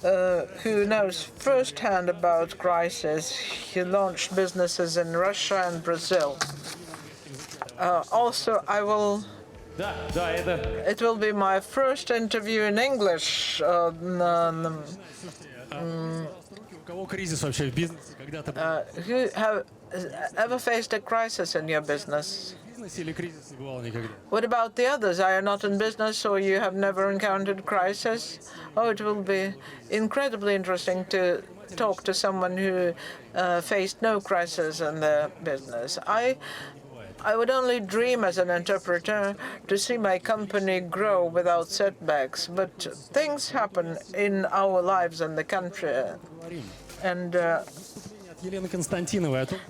who knows firsthand about crisis. He launched businesses in Russia and Brazil. Also, it will be my first interview in English. Who have ever faced a crisis in your business? What about the others? Are you not in business or you have never encountered crisis? Oh, it will be incredibly interesting to talk to someone who faced no crisis in their business. I would only dream as an entrepreneur to see my company grow without setbacks, but things happen in our lives in the country. And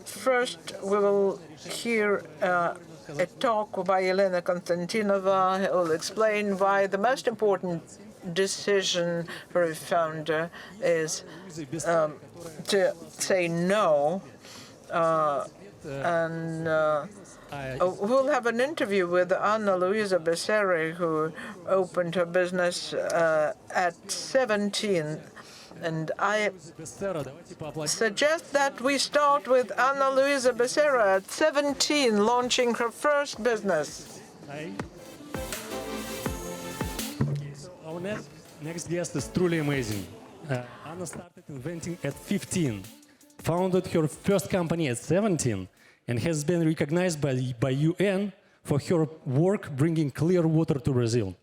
first, we will hear a talk by Elena Konstantinova, who will explain why the most important decision for a founder is to say no. We'll have an interview with Luísa Beserra, who opened her business at 17. And I suggest that we start with Luísa Beserra at 17, launching her first business. So our next guest is truly amazing. Anna started inventing at 15, founded her first company at 17, and has been recognized by UN for her work bringing clear water to Brazil.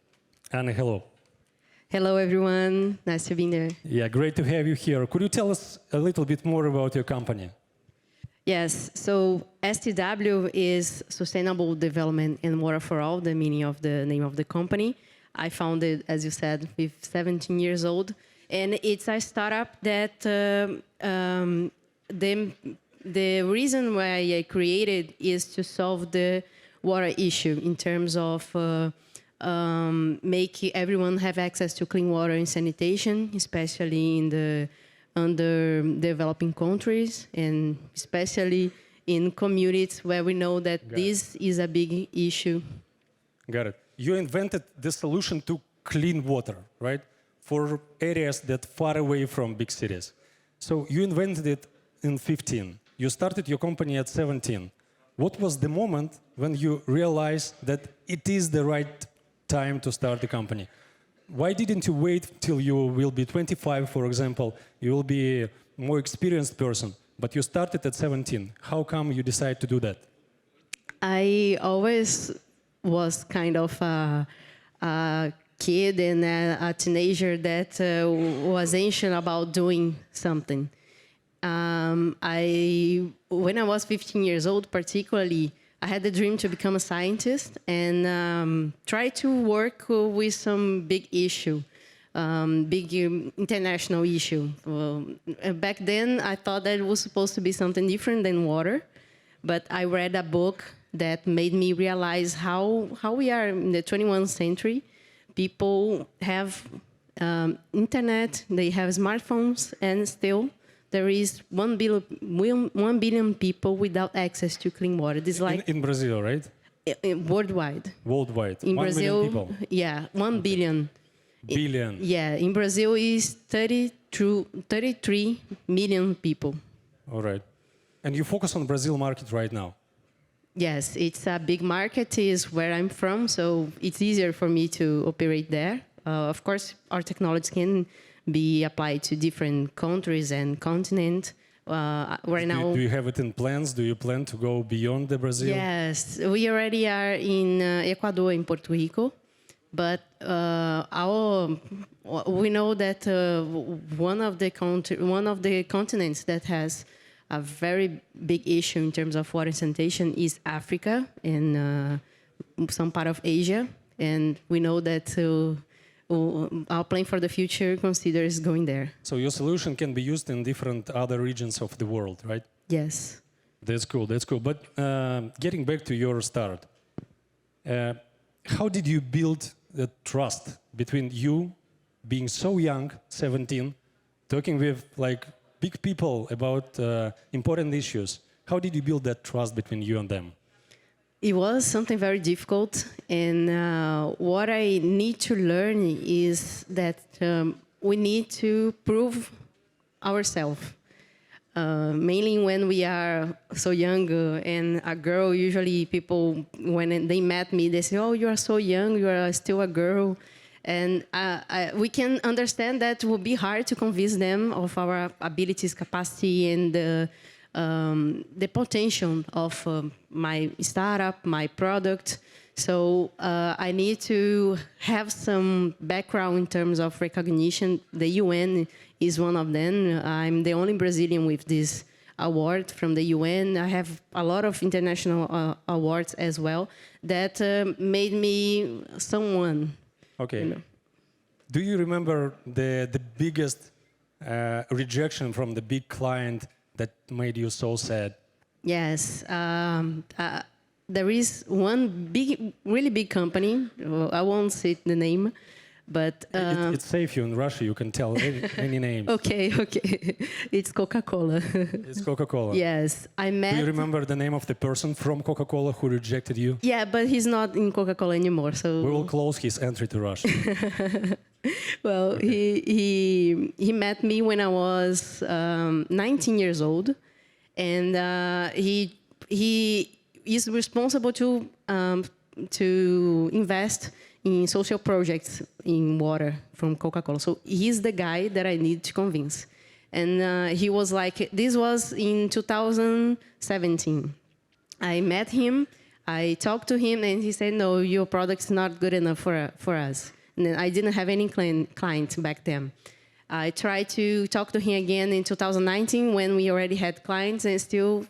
Anna, hello. Hello, everyone. Nice to be there. Yeah, great to have you here. Could you tell us a little bit more about your company? Yes. So STW is Sustainable Development and Water for All, the meaning of the name of the company. I founded, as you said, with 17 years old. And it's a startup that the reason why I created is to solve the water issue in terms of make everyone have access to clean water and sanitation, especially in the underdeveloping countries, and especially in communities where we know that this is a big issue. Got it. You invented the solution to clean water, right? For areas that far away from big cities. So you invented it in 15. You started your company at 17. What was the moment when you realized that it is the right time to start the company? Why didn't you wait till you will be 25, for example? You will be a more experienced person, but you started at 17. How come you decided to do that? I always was kind of a kid and a teenager that was anxious about doing something. When I was 15 years old, particularly, I had the dream to become a scientist and try to work with some big issue, big international issue. Back then, I thought that it was supposed to be something different than water, but I read a book that made me realize how we are in the 21st century. People have internet, they have smartphones, and still there is 1 billion people without access to clean water. This is like in Brazil, right? Worldwide. Worldwide. In 1 Brazil, million people. yeah, 1 billion. Billion. Yeah, in Brazil is 33 million people. All right. And you focus on Brazil market right now? Yes, it's a big market, is where I'm from, so it's easier for me to operate there. Of course, our technology can be applied to different countries and continents. Right now, do you have it in plans? Do you plan to go beyond the Brazil? Yes, we already are in Ecuador, in Puerto Rico, but we know that one of the continents that has a very big issue in terms of water sanitation is Africa and some part of Asia, and we know that our plan for the future considers going there. So your solution can be used in different other regions of the world, right? Yes. That's cool, that's cool. But getting back to your start, how did you build the trust between you being so young, 17, talking with like big people about important issues? How did you build that trust between you and them? It was something very difficult, and what I need to learn is that we need to prove ourselves. Mainly when we are so young, and a girl, usually people, when they met me, they say, oh, you are so young, you are still a girl. And we can understand that it will be hard to convince them of our abilities, capacity, and the potential of my startup, my product. So I need to have some background in terms of recognition. The UN is one of them. I'm the only Brazilian with this award from the UN. I have a lot of international awards as well that made me someone. Okay. You know. Do you remember the biggest rejection from the big client that made you so sad? Yes. There is one really big company. I won't say the name, but It's safe here in Russia. You can tell any name. Okay. It's Coca-Cola. It's Coca-Cola. Yes, I met. Do you remember the name of the person from Coca-Cola who rejected you? Yeah, but he's not in Coca-Cola anymore. So We will close his entry to Russia. well, okay. he met me when I was 19 years old, and he is responsible to invest in social projects in water from Coca-Cola. So he's the guy that I need to convince. And he was like, this was in 2017. I met him, I talked to him, and he said, no, your product's not good enough for us. And then I didn't have any client back then. I tried to talk to him again in 2019 when we already had clients, and still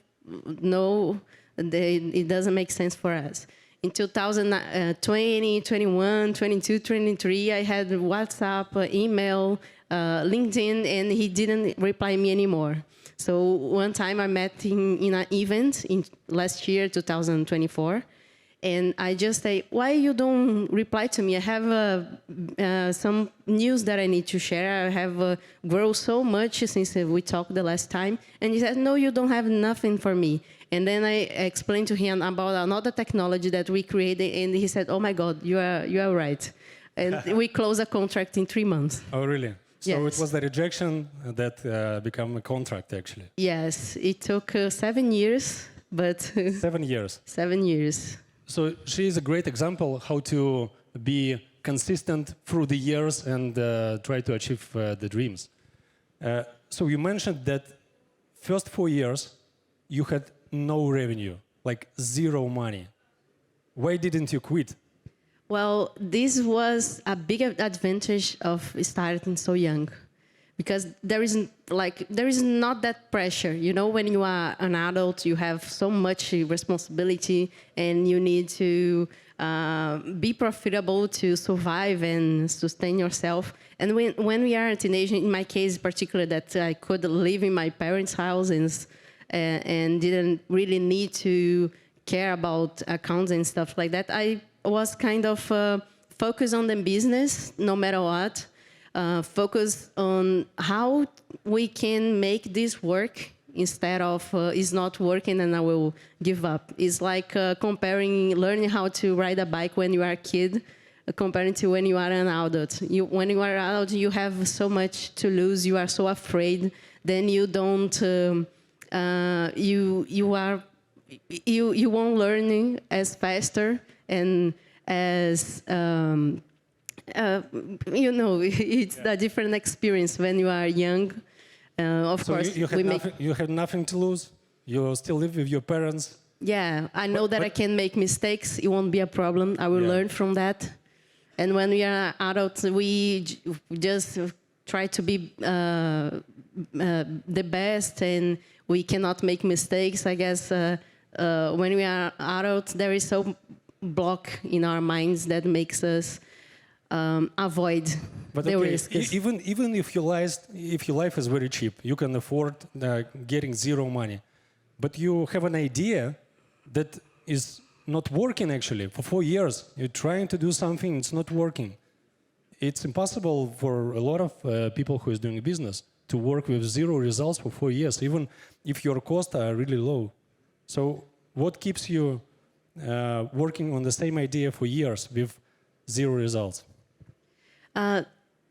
no, it doesn't make sense for us. In 2020, 21, 22, 23, I had WhatsApp, email, LinkedIn, and he didn't reply me anymore. So one time I met him in an event in last year, 2024, and I just say, why you don't reply to me? I have some news that I need to share. I have grown so much since we talked the last time. And he said, no, you don't have nothing for me. And then I explained to him about another technology that we created, and he said, oh my God, you are right. And we closed a contract in 3 months. Oh, really? So Yes. it was the rejection that became a contract, actually. Yes, it took 7 years, but 7 years. 7 years. So she is a great example how to be consistent through the years and try to achieve the dreams. So you mentioned that first 4 years you had no revenue, like zero money. Why didn't you quit? Well, this was a big advantage of starting so young, because there is not that pressure. You know, when you are an adult, you have so much responsibility, and you need to be profitable to survive and sustain yourself. And when we are a teenager, in my case particularly, that I could live in my parents' house and didn't really need to care about accounts and stuff like that, I was kind of focused on the business, no matter what. Focus on how we can make this work instead of it's not working and I will give up. It's like learning how to ride a bike when you are a kid, comparing to when you are an adult. When you are an adult, you have so much to lose. You are so afraid. Then you don't. You won't learn as faster and as. It's a different experience when you are young. Of course, you had nothing to lose. You still live with your parents. Yeah, I know that I can make mistakes. It won't be a problem. I will learn from that. And when we are adults, we just try to be the best, and we cannot make mistakes. I guess when we are adults, there is some block in our minds that makes us avoid the risks. Even if your life is very cheap, you can afford getting zero money, but you have an idea that is not working actually. For 4 years, you're trying to do something, it's not working. It's impossible for a lot of people who is doing business to work with zero results for 4 years, even if your costs are really low. So what keeps you working on the same idea for years with zero results?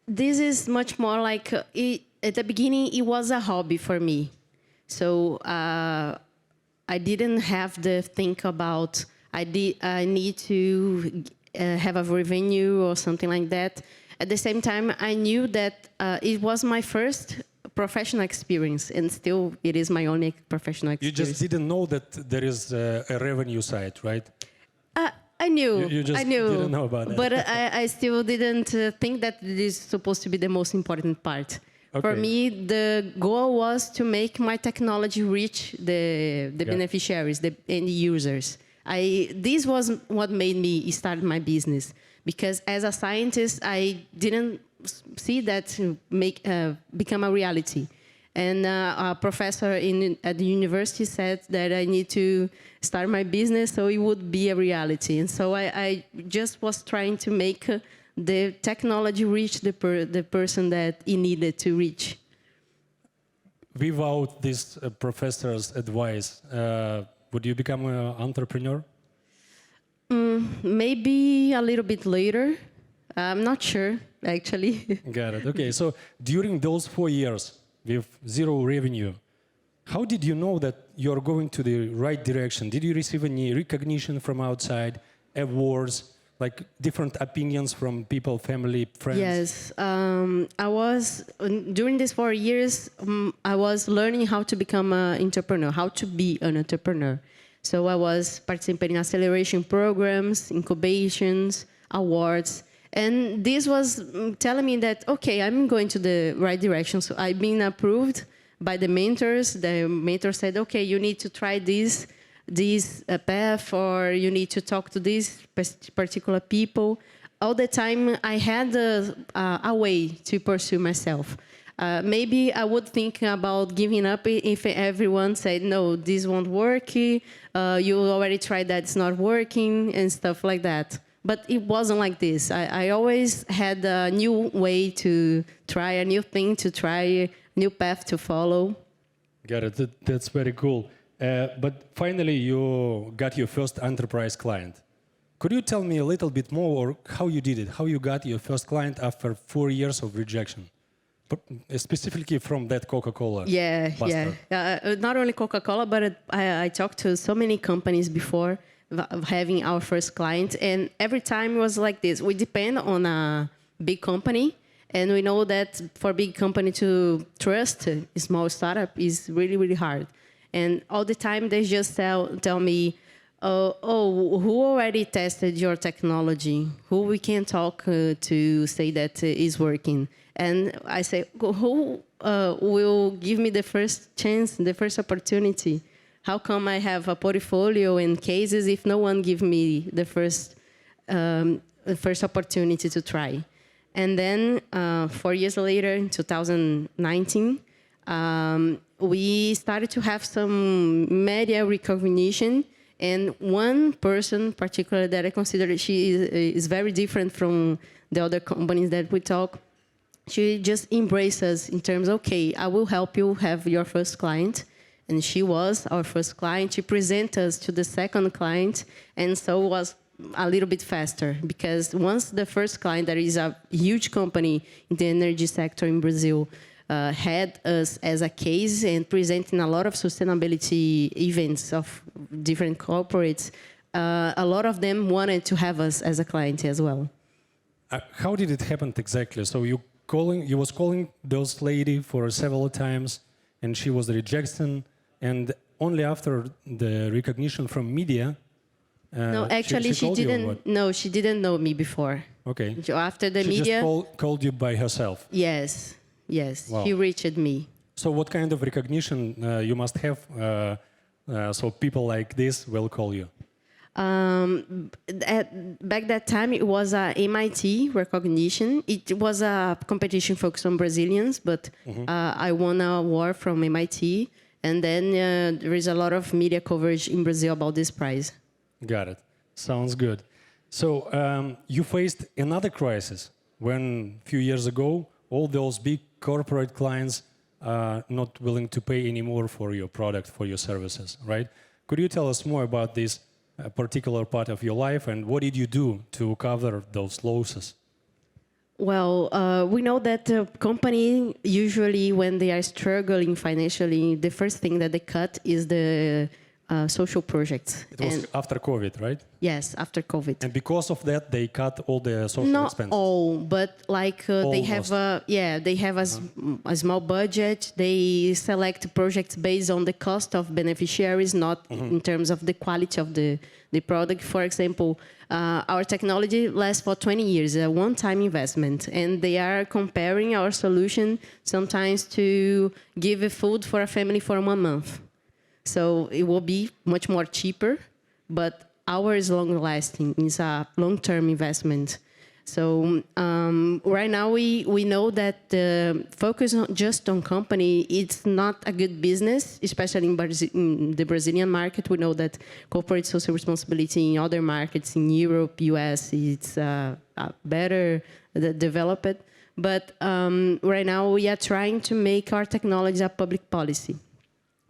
this is much more like, at the beginning, it was a hobby for me. So I didn't have to think about, I need to have a revenue or something like that. At the same time, I knew that it was my first professional experience, and still it is my only professional experience. You just didn't know that there is a revenue side, right? I knew. You just I knew, didn't know about that. But I still didn't think that it is supposed to be the most important part. Okay. For me, the goal was to make my technology reach the beneficiaries, the end users. This was what made me start my business, because as a scientist, I didn't see that become a reality. And a professor at the university said that I need to start my business so it would be a reality. And so I just was trying to make the technology reach the person that it needed to reach. Without this professor's advice, would you become an entrepreneur? Maybe a little bit later. I'm not sure, actually. Got it. Okay, so during those 4 years with zero revenue, how did you know that you're going to the right direction? Did you receive any recognition from outside, awards, like different opinions from people, family, friends? Yes, I was, during these 4 years, I was learning how to become an entrepreneur, how to be an entrepreneur. So I was participating in acceleration programs, incubations, awards. And this was telling me that, okay, I'm going to the right direction. So I've been approved by the mentors. The mentor said, okay, you need to try this path, or you need to talk to these particular people. All the time, I had a way to pursue myself. Maybe I would think about giving up if everyone said, no, this won't work. You already tried that, it's not working, and stuff like that. But it wasn't like this. I always had a new way to try, a new thing to try, a new path to follow. Got it. That's very cool. But finally, you got your first enterprise client. Could you tell me a little bit more, or how you did it? How you got your first client after 4 years of rejection? Specifically from that Coca-Cola. Yeah. Not only Coca-Cola, but I talked to so many companies before having our first client, and every time it was like this. We depend on a big company, and we know that for a big company to trust a small startup is really, really hard. And all the time they just tell me, who already tested your technology? Who we can talk to say that is working? And I say, who will give me the first chance, the first opportunity? How come I have a portfolio and cases if no one give me the first opportunity to try? And then 4 years later, in 2019, we started to have some media recognition. And one person, particularly, that I consider she is very different from the other companies that we talk, she just embraced us in terms, okay, I will help you have your first client. And she was our first client. She presented us to the second client, and so was a little bit faster, because once the first client, that is a huge company in the energy sector in Brazil, had us as a case and presenting a lot of sustainability events of different corporates, a lot of them wanted to have us as a client as well. How did it happen exactly? So you was calling those lady for several times, and she was rejected, and only after the recognition from media. No, actually, she didn't. No, she didn't know me before. Okay. So after the she media, just called you by herself. Yes. Wow. She reached me. So what kind of recognition you must have so people like this will call you? Back that time, it was a MIT recognition. It was a competition focused on Brazilians, but I won an award from MIT. And then there is a lot of media coverage in Brazil about this prize. Got it. Sounds good. So you faced another crisis when a few years ago, all those big corporate clients are not willing to pay anymore for your product, for your services, right? Could you tell us more about this particular part of your life, and what did you do to cover those losses? Well, we know that the company usually, when they are struggling financially, the first thing that they cut is the social projects. It was after COVID, right? Yes, after COVID. And because of that, they cut all the social Not expenses. all, but like they have a small budget. They select projects based on the cost of beneficiaries, not in terms of the quality of the product. For example, our technology lasts for 20 years, a one-time investment, and they are comparing our solution sometimes to give food for a family for 1 month. So it will be much more cheaper, but ours is long-lasting. It's a long-term investment. So right now we know that the focus just on company, it's not a good business, especially in the Brazilian market. We know that corporate social responsibility in other markets, in Europe, US, it's better developed. But right now we are trying to make our technology a public policy.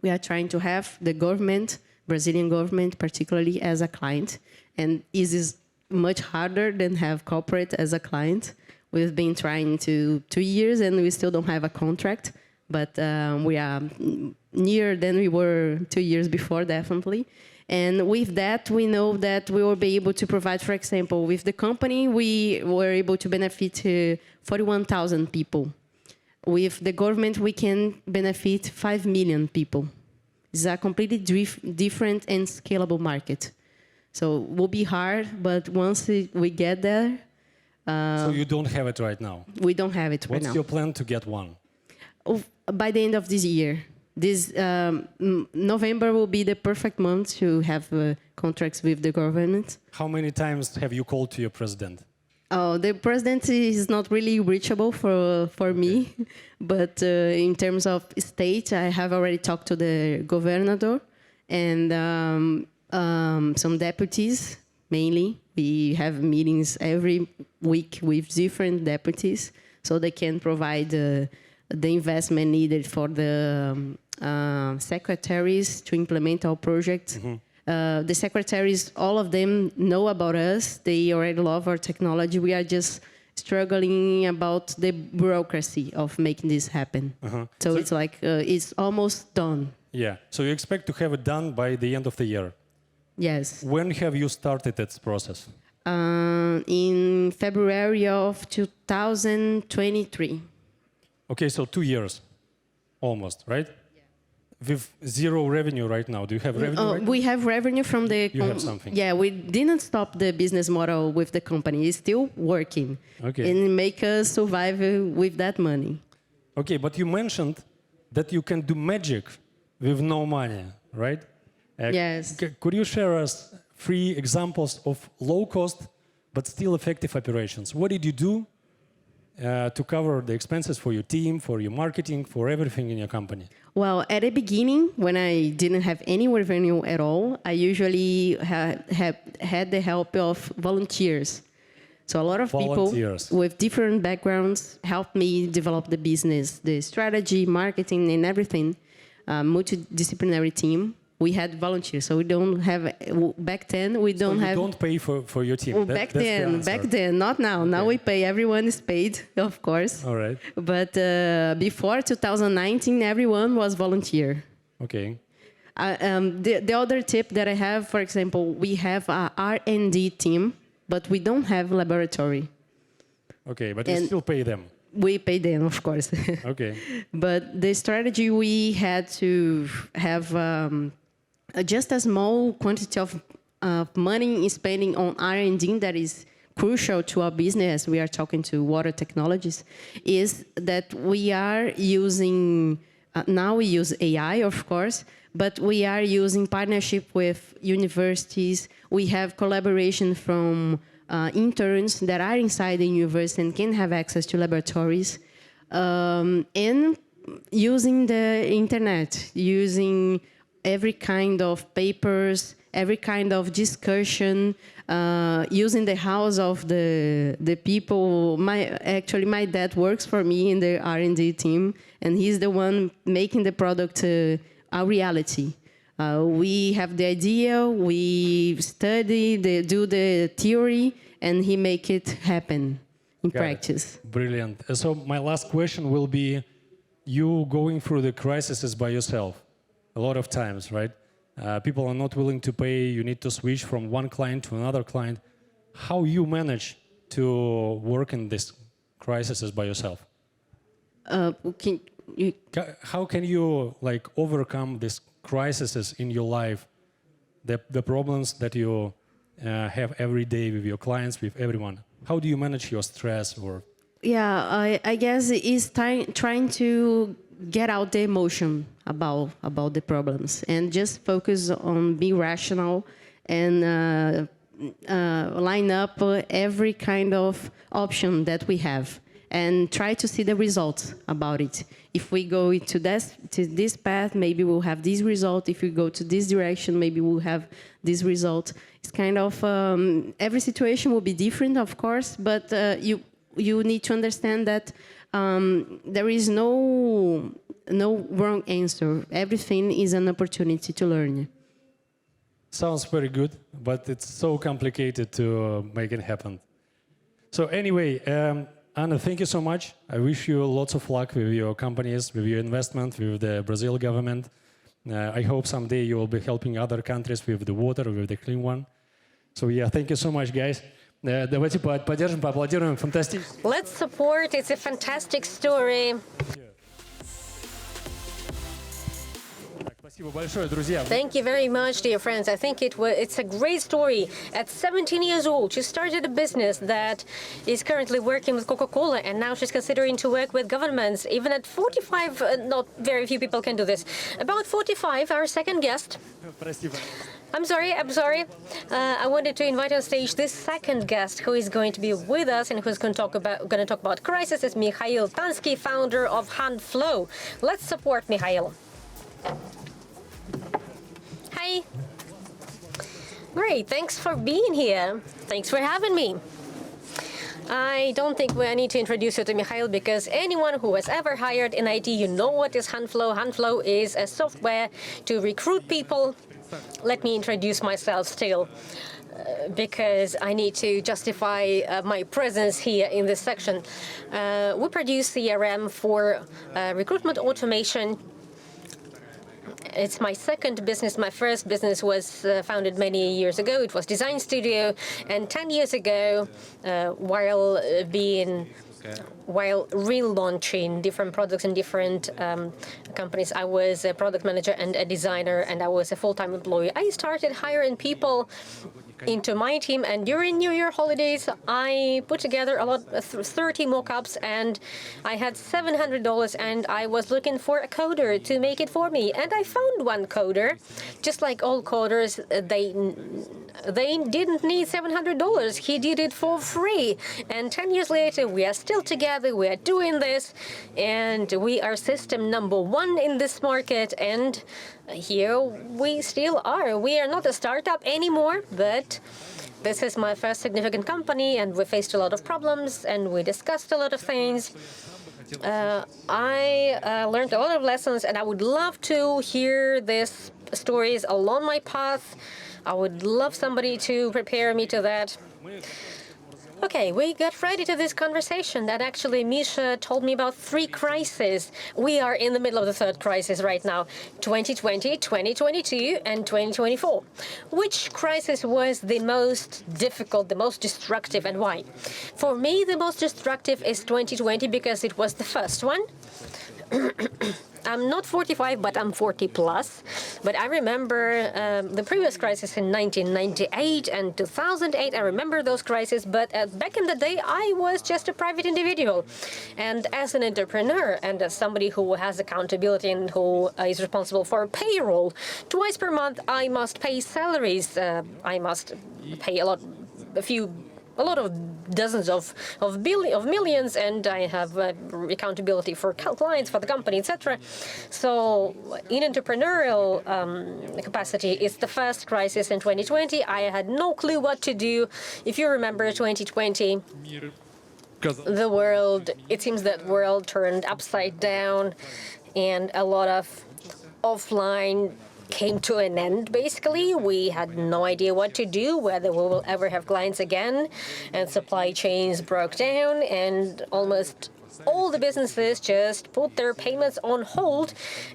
We are trying to have the government, Brazilian government particularly, as a client. And this is much harder than have corporate as a client. We've been trying 2 years and we still don't have a contract, but we are nearer than we were 2 years before, definitely. And with that, we know that we will be able to provide, for example, with the company, we were able to benefit 41,000 people. With the government, we can benefit 5 million people. It's a completely different and scalable market. So it will be hard, but once we get there... so you don't have it right now? We don't have it right now. What's your plan to get one? By the end of this year. This November will be the perfect month to have contracts with the government. How many times have you called to your president? Oh, the president is not really reachable for me, but in terms of state, I have already talked to the governor and some deputies, mainly. We have meetings every week with different deputies, so they can provide the investment needed for the secretaries to implement our project. The secretaries, all of them know about us. They already love our technology. We are just struggling about the bureaucracy of making this happen. So it's like, it's almost done. Yeah, so you expect to have it done by the end of the year? Yes. When have you started this process? In February of 2023. Okay, so 2 years, almost, right? With zero revenue right now. Do you have revenue right now? We have revenue from the... You have something. Yeah, we didn't stop the business model with the company. It's still working. Okay. And make us survive with that money. Okay, but you mentioned that you can do magic with no money, right? Yes. Could you share us 3 examples of low-cost but still effective operations? What did you do to cover the expenses for your team, for your marketing, for everything in your company? Well, at the beginning, when I didn't have any revenue at all, I usually had the help of volunteers. So a lot of people with different backgrounds helped me develop the business, the strategy, marketing, and everything. Multidisciplinary team. We had volunteers, so we don't have, back then, we don't have... So you don't pay for your team? Back then, not now. Okay. Now we pay, everyone is paid, of course. All right. But before 2019, everyone was volunteer. Okay. The other tip that I have, for example, we have a R&D team, but we don't have laboratory. Okay, but you still pay them? We pay them, of course. Okay. But the strategy, we had to have just a small quantity of money spending on R&D that is crucial to our business. We are talking to water technologies, is that we are using, now we use AI, of course, but we are using partnership with universities. We have collaboration from interns that are inside the university and can have access to laboratories, and using the internet, using every kind of papers, every kind of discussion, using the house of the people. Actually, my dad works for me in the R&D team, and he's the one making the product a reality. We have the idea, we study, do the theory, and he make it happen. in Got practice. it. Brilliant. So my last question will be, you going through the crises by yourself a lot of times, right? People are not willing to pay. You need to switch from one client to another client. How you manage to work in this crises by yourself? How can you like overcome these crises in your life, the problems that you have every day with your clients, with everyone? How do you manage your stress? Or I guess it's trying to get out the emotion about the problems and just focus on being rational and line up every kind of option that we have and try to see the results about it. If we go to this path, maybe we'll have this result. If we go to this direction, maybe we'll have this result. It's kind of, every situation will be different, of course, but you need to understand that there is no wrong answer. Everything is an opportunity to learn. Sounds very good, but it's so complicated to make it happen. So anyway, Anna, thank you so much. I wish you lots of luck with your companies, with your investment, with the Brazil government. I hope someday you will be helping other countries with the water, with the clean one. So yeah, thank you so much, guys. Давайте поддержим, поаплодируем. Фантастически. Let's support. It's a fantastic story. Спасибо большое, друзья. Thank you very much, dear friends. I think it's a great story. At 17 years old, she started a business that is currently working with Coca-Cola, and now she's considering to work with governments. Even at 45, not very few people can do this. About 45, our second guest. I'm sorry. I wanted to invite on stage this second guest who is going to be with us and who's going to talk about crisis. Is Mikhail Tansky, founder of Huntflow. Let's support Mikhail. Hi. Great, thanks for being here. Thanks for having me. I don't think I need to introduce you to Mikhail because anyone who has ever hired in IT, you know what is Huntflow. Huntflow is a software to recruit people. Let me introduce myself still because I need to justify my presence here in this section. We produce CRM for recruitment automation. It's my second business. My first business was founded many years ago. It was Design Studio. And 10 years ago, while relaunching different products in different companies, I was a product manager and a designer, and I was a full-time employee. I started hiring people into my team, and during New Year holidays, I put together 30 mock-ups, and I had $700, and I was looking for a coder to make it for me. And I found one coder. Just like all coders, they didn't need $700. He did it for free. And 10 years later, we are still together. We are doing this, and we are system number one in this market. And here we still are. We are not a startup anymore, but this is my first significant company, and we faced a lot of problems, and we discussed a lot of things. I learned a lot of lessons, and I would love to hear these stories along my path. I would love somebody to prepare me to that. Okay, we got ready to this conversation, and actually Misha told me about 3 crises. We are in the middle of the third crisis right now, 2020, 2022, and 2024. Which crisis was the most difficult, the most destructive, and why? For me, the most destructive is 2020 because it was the first one. I'm not 45, but I'm 40 plus. But I remember the previous crisis in 1998 and 2008. I remember those crises. But back in the day, I was just a private individual. And as an entrepreneur and as somebody who has accountability and who is responsible for payroll, twice per month, I must pay salaries. I must pay a lot of dozens of millions, and I have accountability for clients, for the company, etc. So in entrepreneurial capacity, it's the first crisis in 2020. I had no clue what to do. If you remember 2020, the world, it seems that world turned upside down, and a lot of offline came to an end, basically. We had no idea what to do, whether we will ever have clients again, and supply chains broke down, and almost all the businesses just put their payments on hold,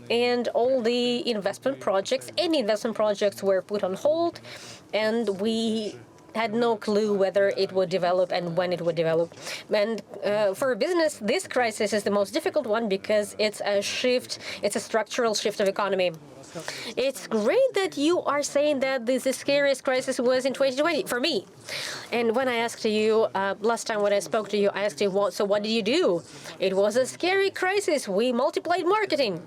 and all the investment projects, any investment projects were put on hold, and we had no clue whether it would develop and when it would develop. And for a business, this crisis is the most difficult one because it's a shift, it's a structural shift of economy. It's great that you are saying that the scariest crisis was in 2020 for me. And when I asked you, last time when I spoke to you, I asked you, so what did you do? It was a scary crisis. We multiplied marketing.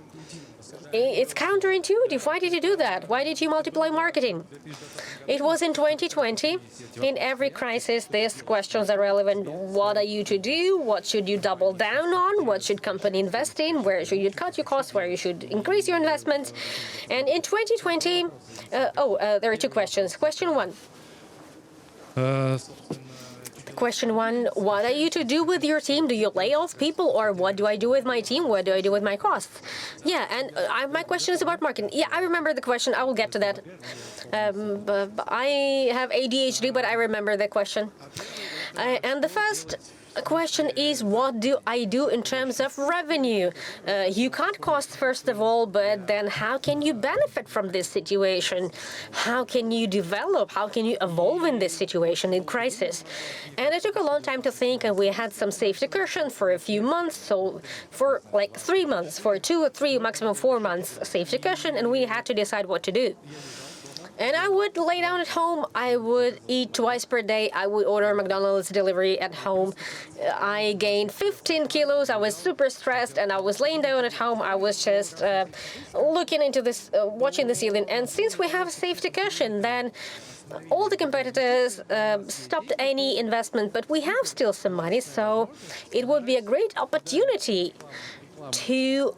It's counterintuitive. Why did you do that? Why did you multiply marketing? It was in 2020. In every crisis, these questions are relevant. What are you to do? What should you double down on? What should company invest in? Where should you cut your costs? Where you should increase your investments? And in 2020, there are two questions. Question one. Question one, what are you to do with your team? Do you lay off people, or what do I do with my team? What do I do with my costs? Yeah, and my question is about marketing. Yeah, I remember the question. I will get to that. I have ADHD, but I remember the question. And the first question is, what do I do in terms of revenue? You cut costs, first of all, but then how can you benefit from this situation? How can you develop? How can you evolve in this situation, in crisis? And it took a long time to think, and we had some safety cushion for a few months, so for like 3 months, for 2 or 3, maximum 4 months safety cushion, and we had to decide what to do. And I would lay down at home. I would eat twice per day. I would order McDonald's delivery at home. I gained 15 kilos. I was super stressed, and I was laying down at home. I was just looking into this, watching the ceiling. And since we have a safety cushion, then all the competitors stopped any investment, but we have still some money, so it would be a great opportunity to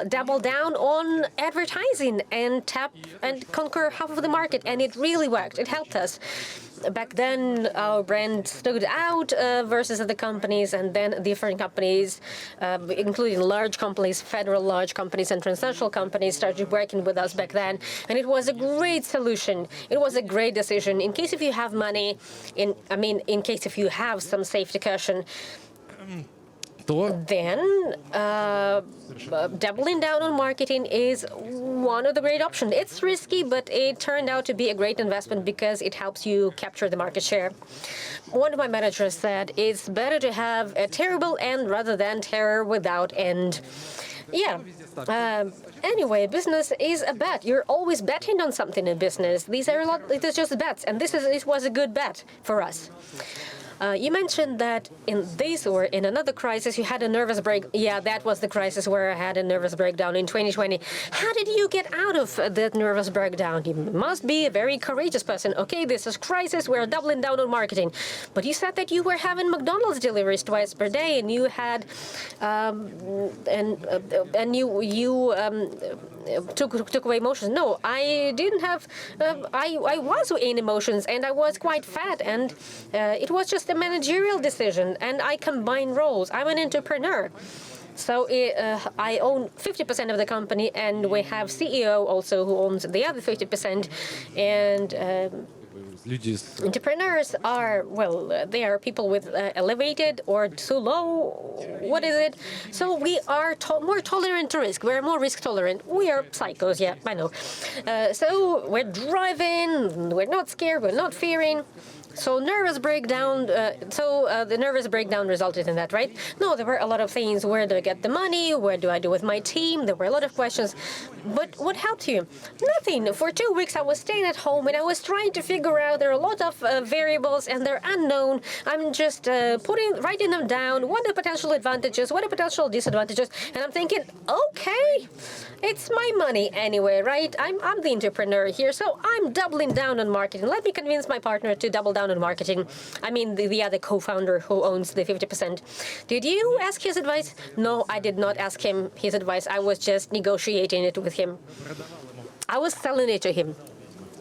double down on advertising and tap and conquer half of the market. And it really worked. It helped us. Back then, our brand stood out versus other companies, and then different companies, including large companies, federal large companies and transnational companies, started working with us back then. And it was a great solution. It was a great decision. In case if you have money, in case if you have some safety cushion, then doubling down on marketing is one of the great options. It's risky, but it turned out to be a great investment because it helps you capture the market share. One of my managers said it's better to have a terrible end rather than terror without end. Yeah. Anyway, business is a bet. You're always betting on something in business. These are it is just bets, and this was a good bet for us. You mentioned that in this or in another crisis you had a nervous break. Yeah, that was the crisis where I had a nervous breakdown in 2020. How did you get out of that nervous breakdown? You must be a very courageous person. Okay, this is crisis. We're doubling down on marketing. But you said that you were having McDonald's deliveries twice per day, and you had took away emotions. No, I didn't have. I was in emotions, and I was quite fat, and it was just a managerial decision, and I combine roles. I'm an entrepreneur. So I own 50% of the company, and we have CEO also who owns the other 50%. And entrepreneurs are, they are people with elevated or too low, what is it? So we are more tolerant to risk. We're more risk tolerant. We are psychos, yeah, I know. So we're driving, we're not scared, we're not fearing. So nervous breakdown, the nervous breakdown resulted in that, right? No, there were a lot of things. Where do I get the money? Where do I do with my team? There were a lot of questions. But what helped you? Nothing. For 2 weeks, I was staying at home, and I was trying to figure out, there are a lot of variables, and they're unknown. I'm just writing them down. What are the potential advantages? What are potential disadvantages? And I'm thinking, okay, it's my money anyway, right? I'm the entrepreneur here, so I'm doubling down on marketing. Let me convince my partner to double down on marketing. I mean, the other co-founder who owns the 50%. Did you ask his advice? No, I did not ask him his advice. I was just negotiating it with him. I was selling it to him.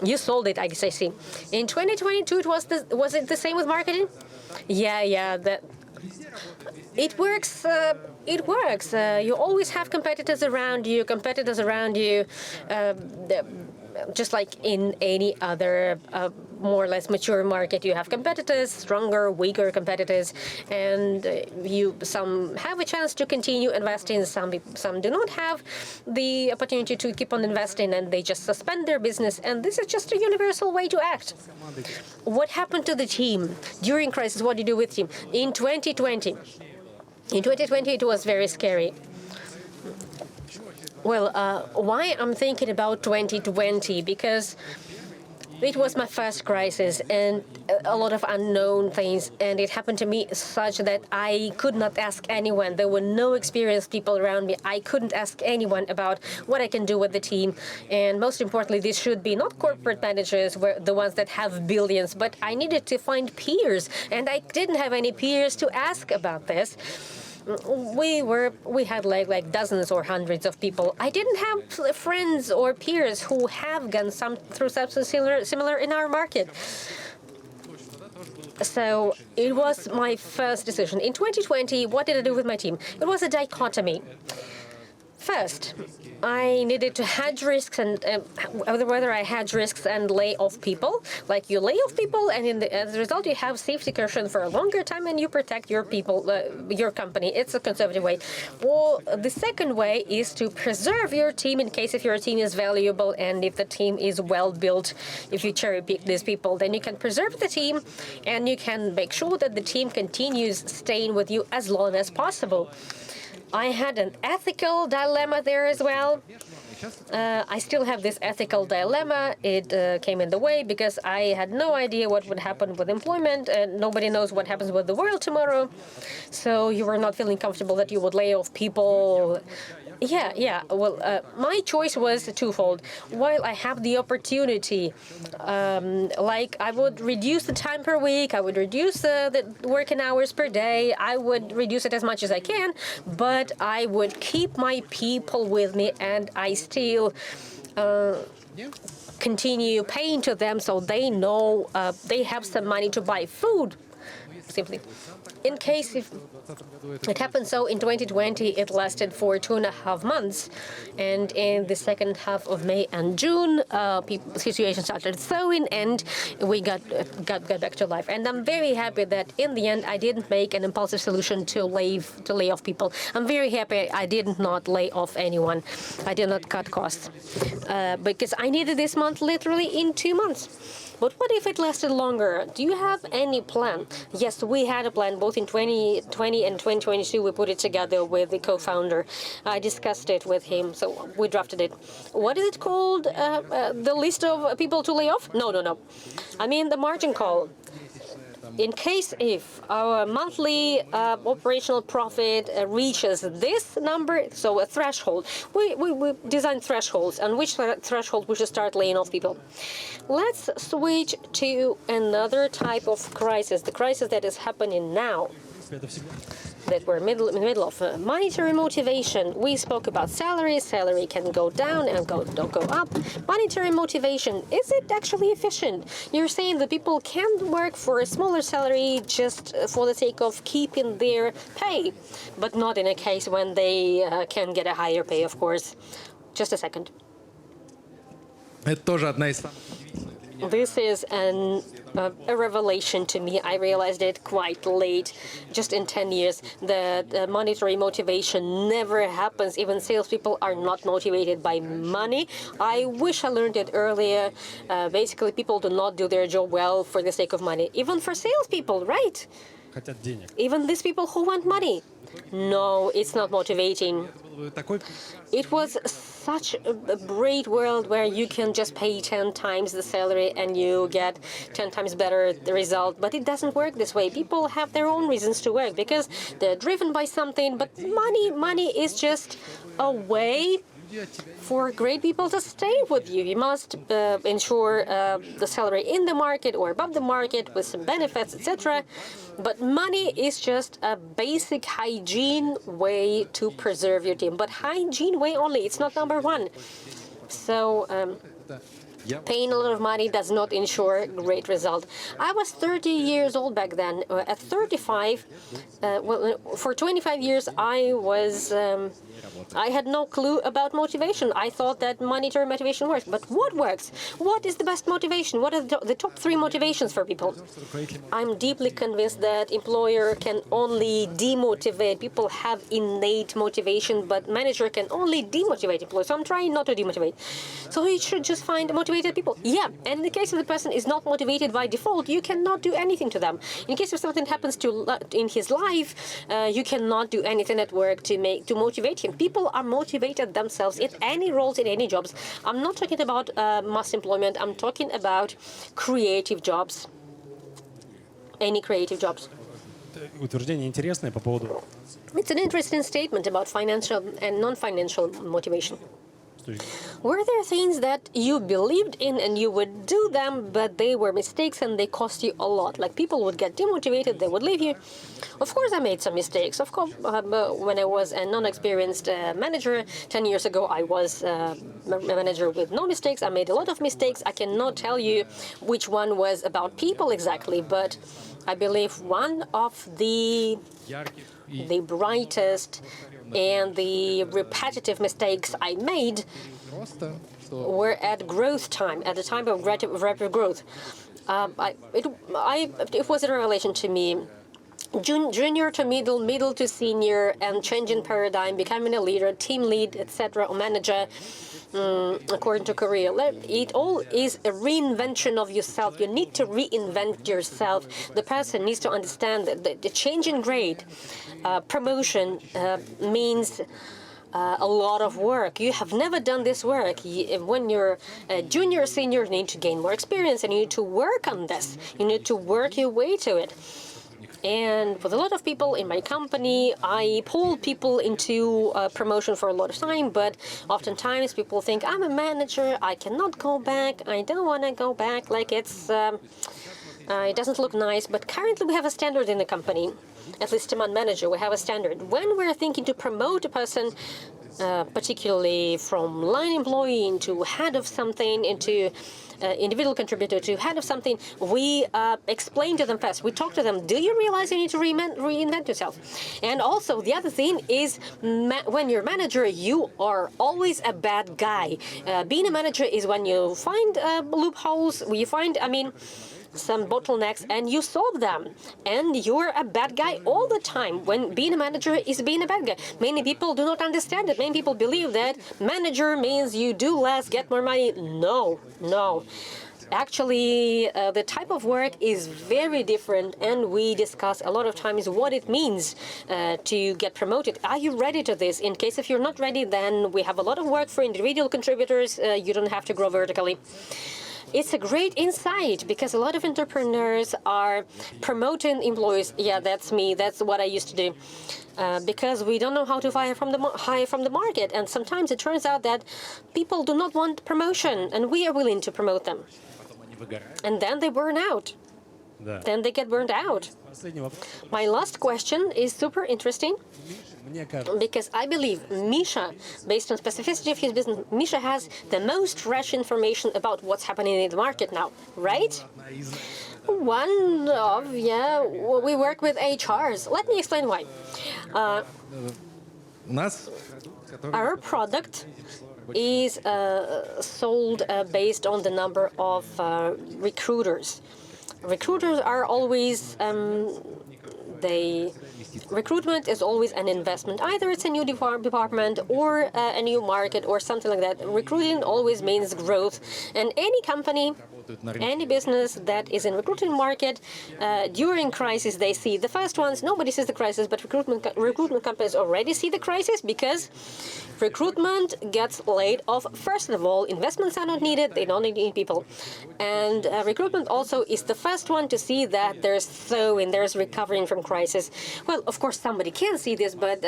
You sold it, I guess I see. In 2022, was it the same with marketing? Yeah, that. It works it works. You always have competitors around you, just like in any other more or less mature market. You have competitors, stronger, weaker competitors, and some have a chance to continue investing, some do not have the opportunity to keep on investing, and they just suspend their business, and this is just a universal way to act. What happened to the team during crisis? What do you do with team? In 2020, it was very scary. Well, why I'm thinking about 2020? Because it was my first crisis and a lot of unknown things, and it happened to me such that I could not ask anyone. There were no experienced people around me. I couldn't ask anyone about what I can do with the team. And most importantly, this should be not corporate managers, the ones that have billions, but I needed to find peers, and I didn't have any peers to ask about this. We had like dozens or hundreds of people. I didn't have friends or peers who have gone through something similar in our market. So it was my first decision. In 2020, what did I do with my team? It was a dichotomy. First, I needed to hedge risks, and whether I hedge risks and lay off people. Like you lay off people, and as a result, you have safety cushion for a longer time, and you protect your people, your company. It's a conservative way. Or the second way is to preserve your team in case if your team is valuable and if the team is well built. If you cherry pick these people, then you can preserve the team, and you can make sure that the team continues staying with you as long as possible. I had an ethical dilemma there as well. I still have this ethical dilemma. It came in the way because I had no idea what would happen with employment, and nobody knows what happens with the world tomorrow. So you were not feeling comfortable that you would lay off people. Yeah. Well, my choice was twofold. While I have the opportunity, like I would reduce the time per week, I would reduce the working hours per day, I would reduce it as much as I can, but I would keep my people with me, and I still continue paying to them so they know they have some money to buy food, simply. In case if it happened so in 2020, it lasted for 2.5 months, and in the second half of May and June, situation started thawing, and we got back to life. And I'm very happy that in the end I didn't make an impulsive solution to lay off people. I'm very happy I did not lay off anyone. I did not cut costs because I needed this month literally in 2 months. But what if it lasted longer? Do you have any plan? Yes, we had a plan both in 2020 and 2022. We put it together with the co-founder. I discussed it with him, so we drafted it. What is it called? The list of people to lay off? No. I mean the margin call. In case if our monthly operational profit reaches this number, so a threshold, we design thresholds, on which threshold we should start laying off people. Let's switch to another type of crisis, the crisis that is happening now, that we're in the middle of. Monetary motivation. We spoke about salary. Salary can go down and go up. Monetary motivation. Is it actually efficient? You're saying that people can work for a smaller salary just for the sake of keeping their pay, but not in a case when they can get a higher pay, of course. Just a second. This is a revelation to me. I realized it quite late, just in 10 years. The monetary motivation never happens. Even salespeople are not motivated by money. I wish I learned it earlier. Basically, people do not do their job well for the sake of money. Even for salespeople, right? Even these people who want money. No, it's not motivating. It was such a great world where you can just pay 10 times the salary and you get 10 times better the result. But it doesn't work this way. People have their own reasons to work because they're driven by something. But money is just a way for great people to stay with you. You must ensure the salary in the market or above the market with some benefits, etc. But money is just a basic hygiene way to preserve your team. But hygiene way only. It's not number one. So Paying a lot of money does not ensure great result. I was 30 years old back then. At 35, for 25 years, I had no clue about motivation. I thought that monetary motivation works. But what works? What is the best motivation? What are the top 3 motivations for people? I'm deeply convinced that employer can only demotivate. People have innate motivation, but manager can only demotivate employees. So I'm trying not to demotivate. So you should just find motivated people. Yeah, and in the case of the person is not motivated by default, you cannot do anything to them. In case of something happens in his life, you cannot do anything at work to motivate him. People are motivated themselves in any roles, in any jobs. I'm not talking about mass employment. I'm talking about creative jobs. Any creative jobs. Утверждение интересное по поводу. It's an interesting statement about financial and non-financial motivation. Were there things that you believed in and you would do them, but they were mistakes and they cost you a lot? Like people would get demotivated, they would leave you. Of course, I made some mistakes. Of course, when I was a non-experienced manager 10 years ago, I was a manager with no mistakes. I made a lot of mistakes. I cannot tell you which one was about people exactly, but I believe one of the brightest and the repetitive mistakes I made were at growth time, at the time of rapid growth. It was a revelation to me. Junior to middle, middle to senior, and changing paradigm, becoming a leader, team lead, etc., or manager, according to career. It all is a reinvention of yourself. You need to reinvent yourself. The person needs to understand that the change in grade, promotion means a lot of work. You have never done this work. When you're a junior or senior, you need to gain more experience and you need to work on this. You need to work your way to it. And with a lot of people in my company, I pull people into promotion for a lot of time, but oftentimes people think, I'm a manager, I cannot go back, I don't want to go back, like it doesn't look nice. But currently we have a standard in the company, at least among manager, we have a standard. When we're thinking to promote a person, particularly from line employee into head of something, into individual contributor to head of something, we explain to them first. We talk to them, do you realize you need to reinvent yourself? And also, the other thing is, when you're a manager, you are always a bad guy. Being a manager is when you find loopholes, you find, some bottlenecks, and you solve them. And you're a bad guy all the time. When being a manager is being a bad guy. Many people do not understand it. Many people believe that manager means you do less, get more money. No. Actually, the type of work is very different, and we discuss a lot of times what it means to get promoted. Are you ready to this? In case if you're not ready, then we have a lot of work for individual contributors. You don't have to grow vertically. It's a great insight because a lot of entrepreneurs are promoting employees. Yeah, that's me. That's what I used to do. Because we don't know how to hire from the market. And sometimes it turns out that people do not want promotion, and we are willing to promote them. And then they burn out. Then they get burned out. My last question is super interesting, because I believe Misha, based on specificity of his business, Misha has the most fresh information about what's happening in the market now, right? One of, we work with HRs. Let me explain why. Our product is sold based on the number of recruiters. Recruiters are always, recruitment is always an investment. Either it's a new department or a new market or something like that. Recruiting always means growth. And any company, any business that is in recruiting market, during crisis, they see the first ones. Nobody sees the crisis, but recruitment companies already see the crisis because recruitment gets laid off. First of all, investments are not needed. They don't need people. And recruitment also is the first one to see that there's recovering from crisis. Well, of course, somebody can see this, but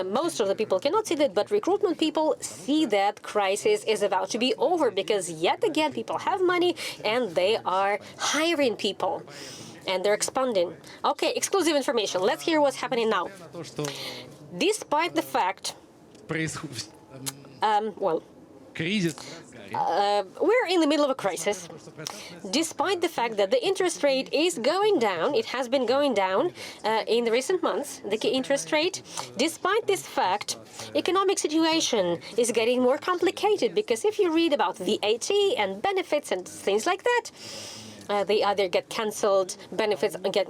most of the people cannot see that. But recruitment people see that crisis is about to be over because yet again, people have money and they are hiring people. And they're expanding. Okay, exclusive information. Let's hear what's happening now. Despite the fact, We're in the middle of a crisis. Despite the fact that the interest rate is going down, it has been going down in the recent months, the key interest rate. Despite this fact, economic situation is getting more complicated because if you read about VAT and benefits and things like that, they either get cancelled, benefits get,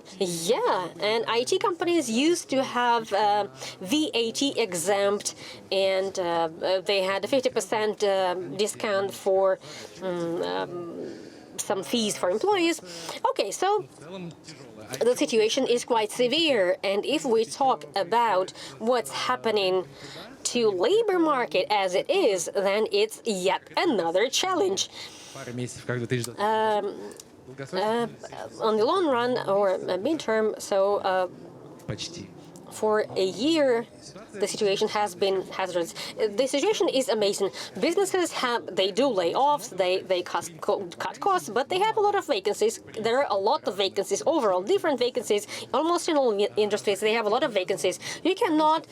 and IT companies used to have VAT exempt, and they had a 50% discount for some fees for employees. Okay, so the situation is quite severe, and if we talk about what's happening to labor market as it is, then it's yet another challenge. On the long run or midterm, so for a year, the situation has been hazardous. The situation is amazing. Businesses they do layoffs, they cut costs, but they have a lot of vacancies. There are a lot of vacancies overall, different vacancies. Almost in all industries, they have a lot of vacancies. You cannot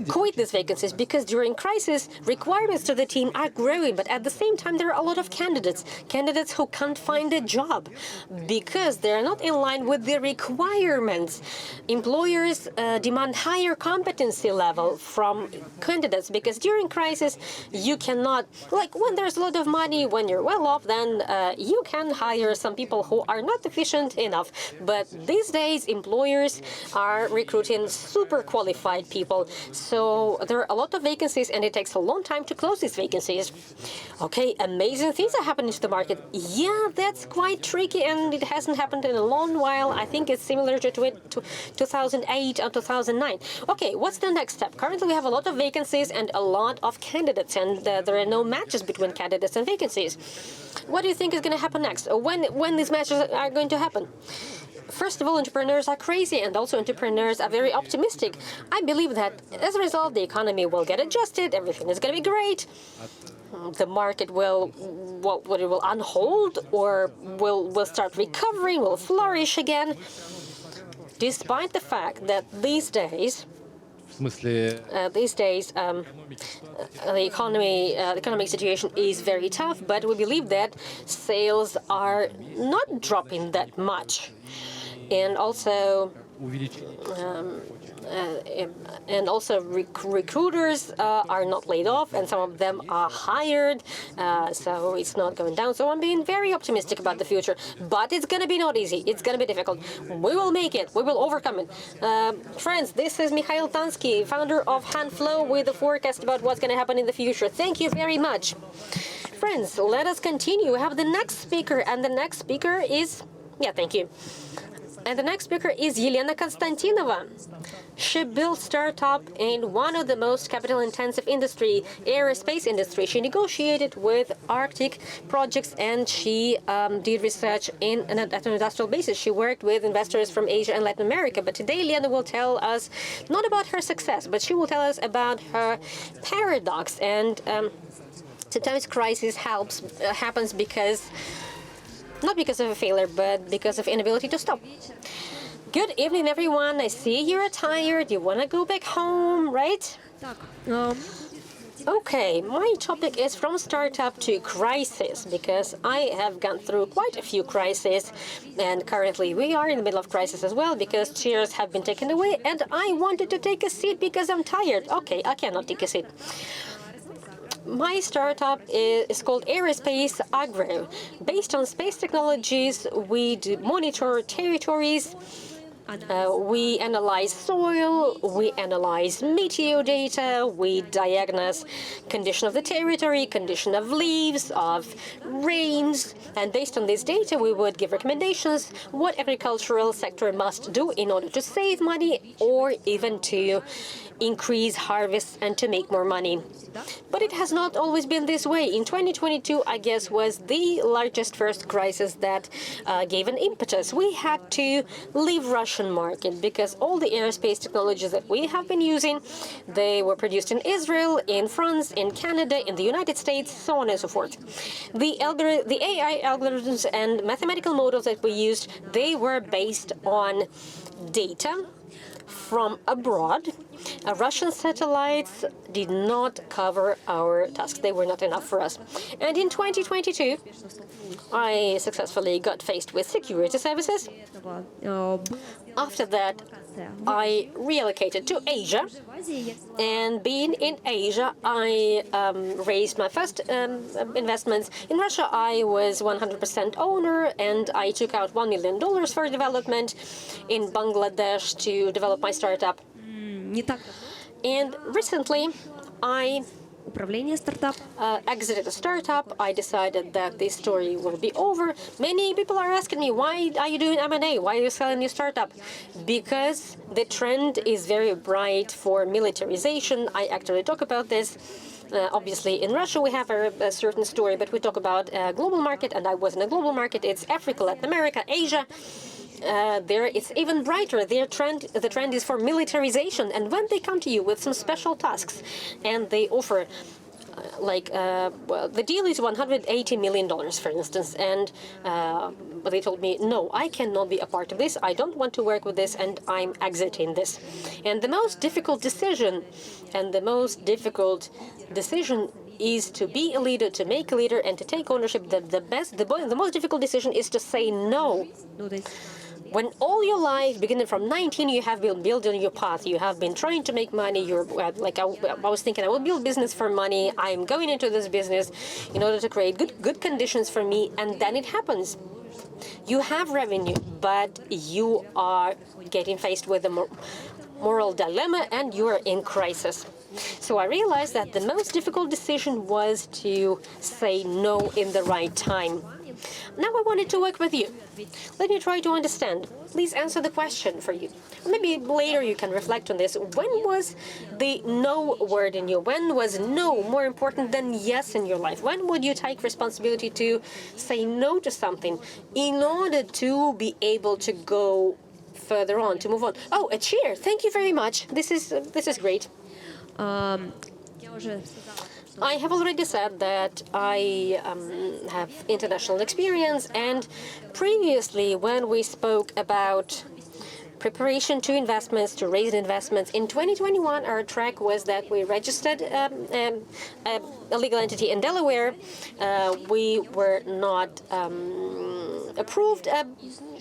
quit these vacancies because during crisis, requirements to the team are growing, but at the same time, there are a lot of candidates who can't find a job because they're not in line with the requirements. Employers demand higher competency level from candidates because during crisis, you cannot, like when there's a lot of money, when you're well off, then you can hire some people who are not efficient enough. But these days, employers are recruiting super qualified people. So there are a lot of vacancies, and it takes a long time to close these vacancies. Okay, amazing things are happening to the market. Yeah, that's quite tricky, and it hasn't happened in a long while. I think it's similar to 2008 or 2009. Okay, what's the next step? Currently, we have a lot of vacancies and a lot of candidates, and there are no matches between candidates and vacancies. What do you think is going to happen next? When these matches are going to happen? First of all, entrepreneurs are crazy, and also entrepreneurs are very optimistic. I believe that as a result, the economy will get adjusted, everything is going to be great. The market will unhold or will start recovering, will flourish again. Despite the fact that these days, the economic situation is very tough, but we believe that sales are not dropping that much. And also, recruiters are not laid off, and some of them are hired, so it's not going down. So I'm being very optimistic about the future, but it's going to be not easy. It's going to be difficult. We will make it. We will overcome it. Friends, this is Mikhail Tansky, founder of Huntflow, with a forecast about what's going to happen in the future. Thank you very much. Friends, let us continue. We have the next speaker, and the next speaker is... Yeah, thank you. And the next speaker is Elena Konstantinova. She built startup in one of the most capital-intensive industry, aerospace industry. She negotiated with Arctic projects, and she did research at an industrial basis. She worked with investors from Asia and Latin America. But today, Elena will tell us not about her success, but she will tell us about her paradox. And sometimes crisis happens because not because of a failure, but because of inability to stop. Good evening, everyone. I see you're tired. You want to go back home, right? Okay, my topic is from startup to crisis, because I have gone through quite a few crises, and currently we are in the middle of crisis as well, because chairs have been taken away, and I wanted to take a seat because I'm tired. Okay, I cannot take a seat. My startup is called Aerospace-Agro. Based on space technologies, we monitor territories, we analyze soil, we analyze meteo data, we diagnose condition of the territory, condition of leaves, of rains, and based on this data, we would give recommendations what agricultural sector must do in order to save money or even to increase harvests and to make more money. But it has not always been this way. In 2022, I guess, was the largest first crisis that gave an impetus. We had to leave Russian market because all the aerospace technologies that we have been using, they were produced in Israel, in France, in Canada, in the United States, so on and so forth. The AI algorithms and mathematical models that we used, they were based on data from abroad. Russian satellites did not cover our tasks. They were not enough for us. And in 2022, I successfully got faced with security services. After that, I relocated to Asia, and being in Asia, I raised my first investments. In Russia, I was 100% owner, and I took out $1 million for development in Bangladesh to develop my startup. And recently, I exited a startup. I decided that this story will be over. Many people are asking me, why are you doing M&A? Why are you selling your startup? Because the trend is very bright for militarization. I actually talk about this. Obviously, in Russia, we have a certain story, but we talk about a global market, and I was in a global market. It's Africa, Latin America, Asia. There it's even brighter. The trend is for militarization. And when they come to you with some special tasks and they offer, well, the deal is $180 million, for instance, and they told me, no, I cannot be a part of this. I don't want to work with this, and I'm exiting this. And the most difficult decision, is to be a leader, to make a leader, and to take ownership. The most difficult decision is to say no. When all your life, beginning from 19, you have been building your path, you have been trying to make money, you're like, I was thinking, I will build business for money, I'm going into this business in order to create good conditions for me, and then it happens. You have revenue, but you are getting faced with a moral dilemma, and you are in crisis. So I realized that the most difficult decision was to say no in the right time. Now I wanted to work with you. Let me try to understand. Please answer the question for you. Maybe later you can reflect on this. When was the no word in you? When was no more important than yes in your life? When would you take responsibility to say no to something in order to be able to go further on, to move on? Oh, a cheer. Thank you very much. This is great. I have already said that I have international experience, and previously when we spoke about preparation to investments, to raise investments, in 2021 our track was that we registered a legal entity in Delaware. We were not approved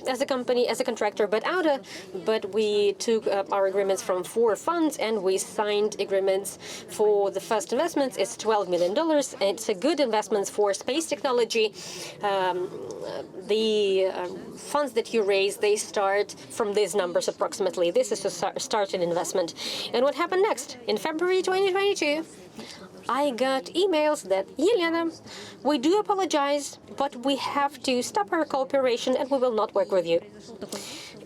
as a company, as a contractor, but we took our agreements from 4 funds, and we signed agreements for the first investments. It's $12 million. It's a good investment for space technology. The funds that you raise, they start from these numbers approximately. This is a starting investment. And what happened next? In February 2022, I got emails that, Elena, we do apologize, but we have to stop our cooperation and we will not work with you.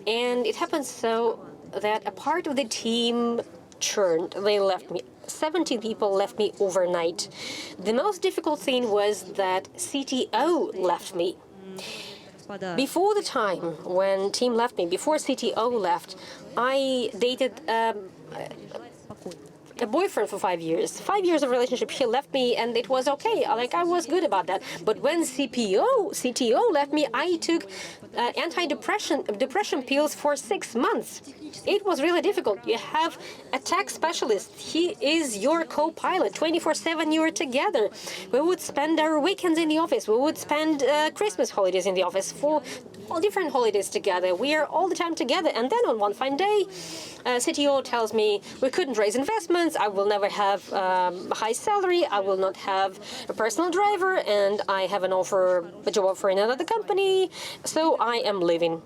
And it happened so that a part of the team churned. They left me. 17 people left me overnight. The most difficult thing was that CTO left me. Before the time when team left me, before CTO left, I dated a boyfriend for 5 years. 5 years of relationship, he left me, and it was okay. I was good about that. But when CTO left me, I took depression pills for 6 months. It was really difficult. You have a tax specialist. He is your co-pilot. 24/7 you are together. We would spend our weekends in the office. We would spend Christmas holidays in the office, for all different holidays together. We are all the time together. And then on one fine day, CTO tells me we couldn't raise investments. I will never have a high salary. I will not have a personal driver, and I have a job offer in another company. So I am leaving.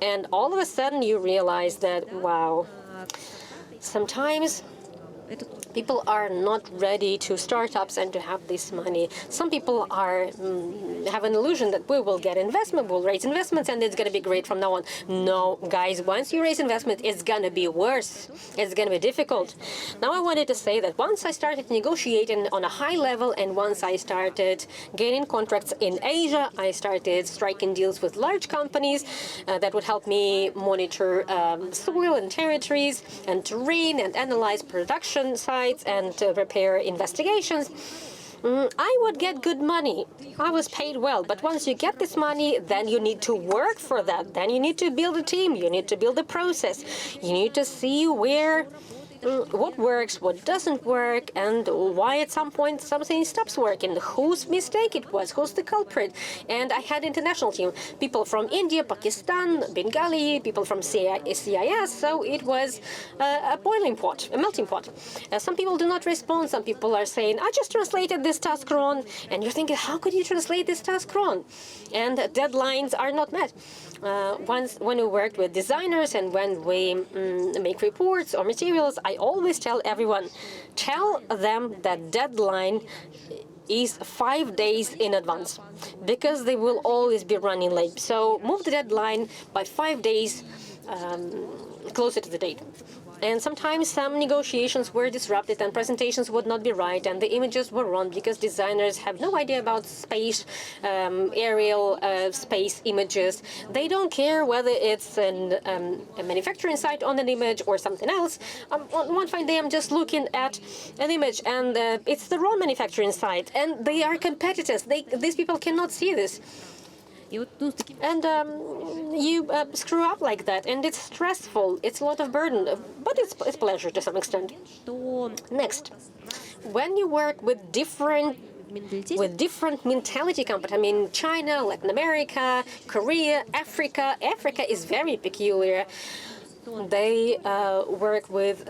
And all of a sudden you realize that, wow, sometimes people are not ready to startups and to have this money. Some people have an illusion that we will get investment, we'll raise investments, and it's going to be great from now on. No, guys, once you raise investment, it's going to be worse. It's going to be difficult. Now, I wanted to say that once I started negotiating on a high level, and once I started getting contracts in Asia, I started striking deals with large companies that would help me monitor soil and territories and terrain and analyze production sites and prepare investigations. I would get good money. I was paid well. But once you get this money, then you need to work for that. Then you need to build a team. You need to build a process. You need to see what works, what doesn't work, and why at some point something stops working, whose mistake it was, who's the culprit. And I had international team, people from India, Pakistan, Bengali, people from CIS, so it was a boiling pot, a melting pot. Some people do not respond, some people are saying, I just translated this task wrong, and you're thinking, how could you translate this task wrong? And deadlines are not met. When we worked with designers and when we make reports or materials, I always tell everyone, tell them that deadline is 5 days in advance, because they will always be running late. So move the deadline by 5 days closer to the date. And sometimes some negotiations were disrupted and presentations would not be right and the images were wrong because designers have no idea about space, aerial space images. They don't care whether it's a manufacturing site on an image or something else. One fine day I'm just looking at an image and it's the wrong manufacturing site and they are competitors. These people cannot see this. And you screw up like that, and it's stressful. It's a lot of burden, but it's pleasure to some extent. Next, when you work with different mentality companies, I mean China, Latin America, Korea, Africa. Africa is very peculiar. They work with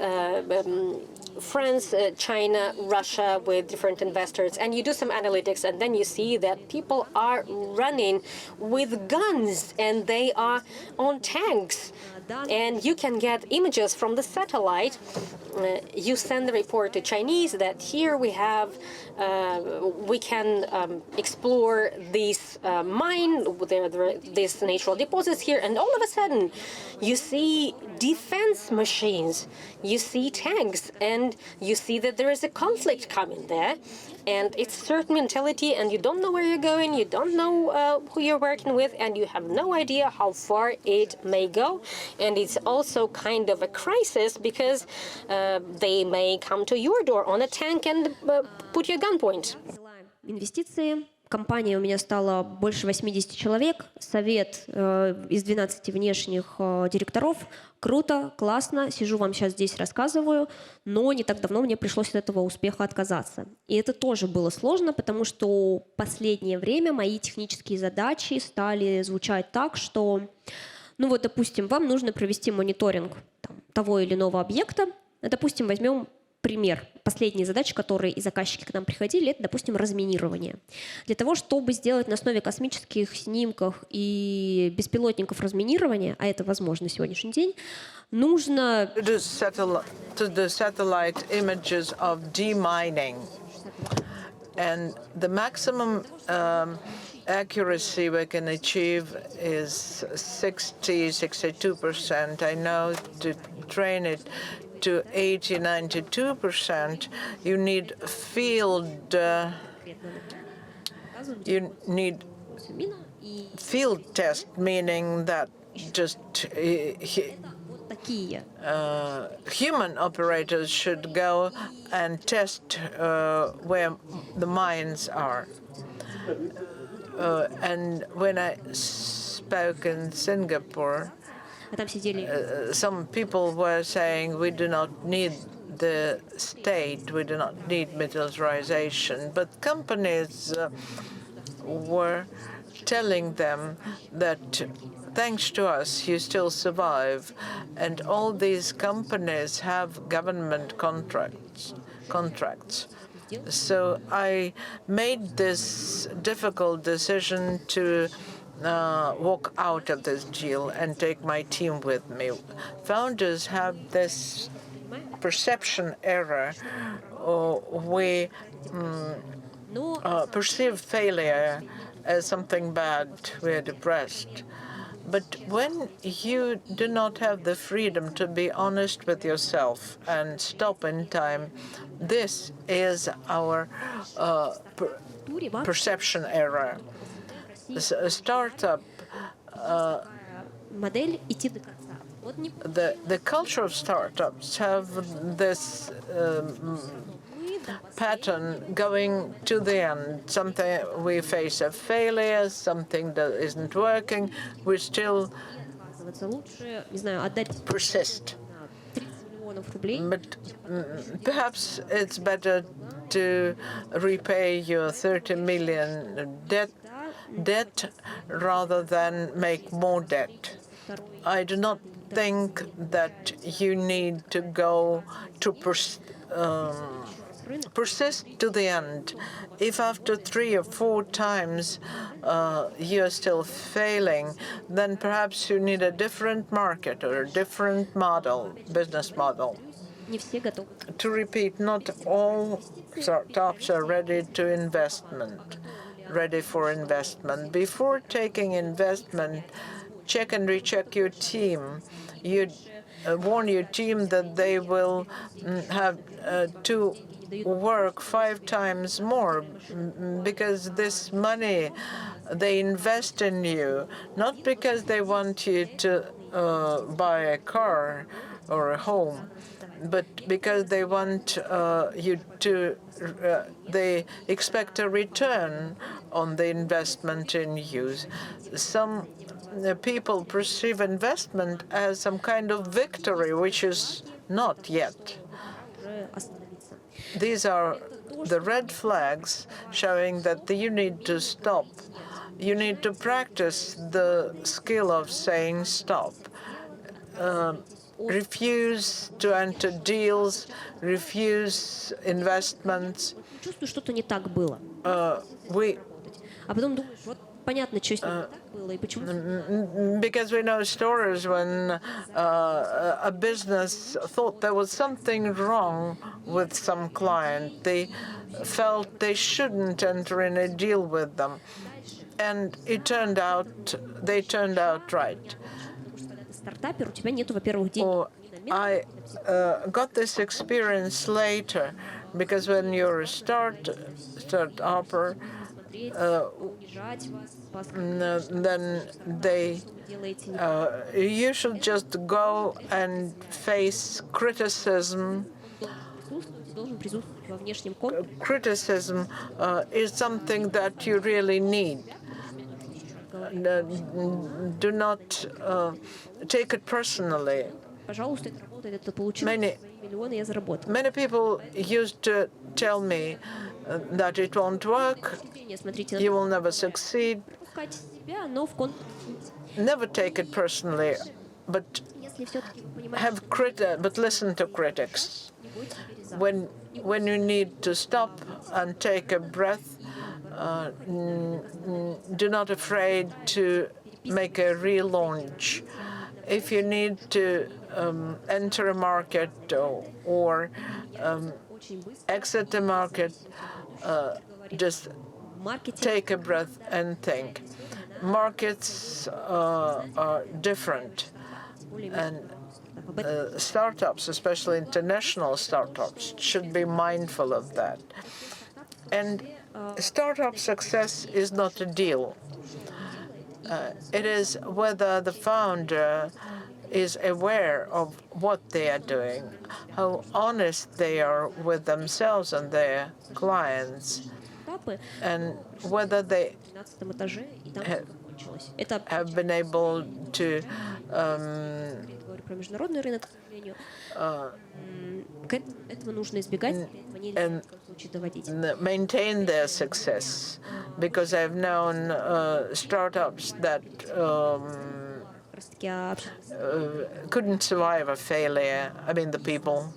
France, China, Russia with different investors, and you do some analytics, and then you see that people are running with guns and they are on tanks. And you can get images from the satellite. You send the report to Chinese that here we have, we can explore this mine, these natural deposits here, and all of a sudden you see defense machines, you see tanks, and you see that there is a conflict coming there. And it's certain mentality, and you don't know where you're going, you don't know who you're working with, and you have no idea how far it may go. And it's also kind of a crisis because they may come to your door on a tank and put you at gunpoint. Инвестиции. Компания у меня стала больше 80 человек. Совет из 12 внешних директоров. Круто, классно. Сижу вам сейчас здесь рассказываю. Но не так давно мне пришлось от этого успеха отказаться. И это тоже было сложно, потому что в последнее время мои технические задачи стали звучать так, что, ну вот, допустим, вам нужно провести мониторинг того или иного объекта. Допустим, возьмем пример. Последние задачи, которые и заказчики к нам приходили, это, допустим, разминирование. Для того, чтобы сделать на основе космических снимков и беспилотников разминирование, а это возможно на сегодняшний день, нужно... To do satellite images of demining. And the maximum accuracy we can achieve is 60-62%. I know to train it to 80-92%, you need field test, meaning that just human operators should go and test where the mines are. And when I spoke in Singapore, some people were saying we do not need the state, we do not need militarization, but companies were telling them that thanks to us you still survive, and all these companies have government contracts. So I made this difficult decision to walk out of this deal and take my team with me. Founders have this perception error. We perceive failure as something bad. We're depressed. But when you do not have the freedom to be honest with yourself and stop in time, this is our perception error. A startup, the culture of startups have this pattern going to the end. Something we face a failure, something that isn't working, we still Лучше, не знаю, отдать persist. 30 миллионов рублей. But perhaps it's better to repay your 30 million debt rather than make more debt. I do not think that you need to go to persist to the end. If after 3 or 4 times you're still failing, then perhaps you need a different market or a different model, business model. Не все готовы. To repeat, not all startups are ready for investment. Before taking investment, check and recheck your team. You warn your team that they will have to work 5 times more because this money they invest in you, not because they want you to buy a car or a home, but because they want you to, they expect a return on the investment in you. Some people perceive investment as some kind of victory, which is not yet. These are the red flags showing that you need to stop. You need to practice the skill of saying stop. Refuse to enter deals, refuse investments. Чувствую, что-то не так было. А потом думаешь, вот понятно, что с ним не так было и почему. Because we know stories when a business thought there was something wrong with some client. They felt they shouldn't enter in a deal with them. And they turned out right. Стартапер, у тебя нету, во-первых, денег. I got this experience later because when you're a start-upper, then you should just go and face criticism. Criticism is something that you really need. Do not take it personally. Many people used to tell me that it won't work, you will never succeed. Never take it personally, but listen to critics. When you need to stop and take a breath, do not afraid to make a relaunch. If you need to enter a market or exit the market, just take a breath and think. Markets are different, and startups, especially international startups, should be mindful of that. And startup success is not a deal. It is whether the founder is aware of what they are doing, how honest they are with themselves and their clients, and whether they have been able to maintain their success, because I've known startups that couldn't survive a failure. I mean, the people.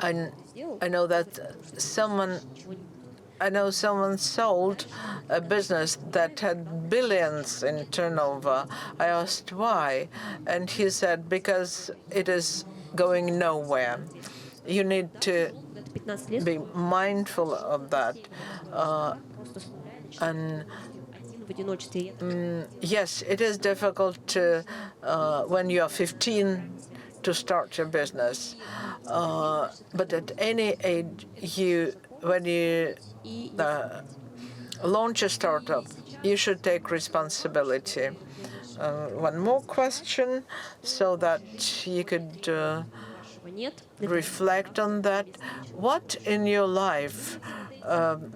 And I know someone sold a business that had billions in turnover. I asked why, and he said, because it is going nowhere. You need to be mindful of that. And yes, it is difficult to, when you are 15, to start your business. But at any age, when you launch a startup, you should take responsibility. One more question, so that you could reflect on that. What in your life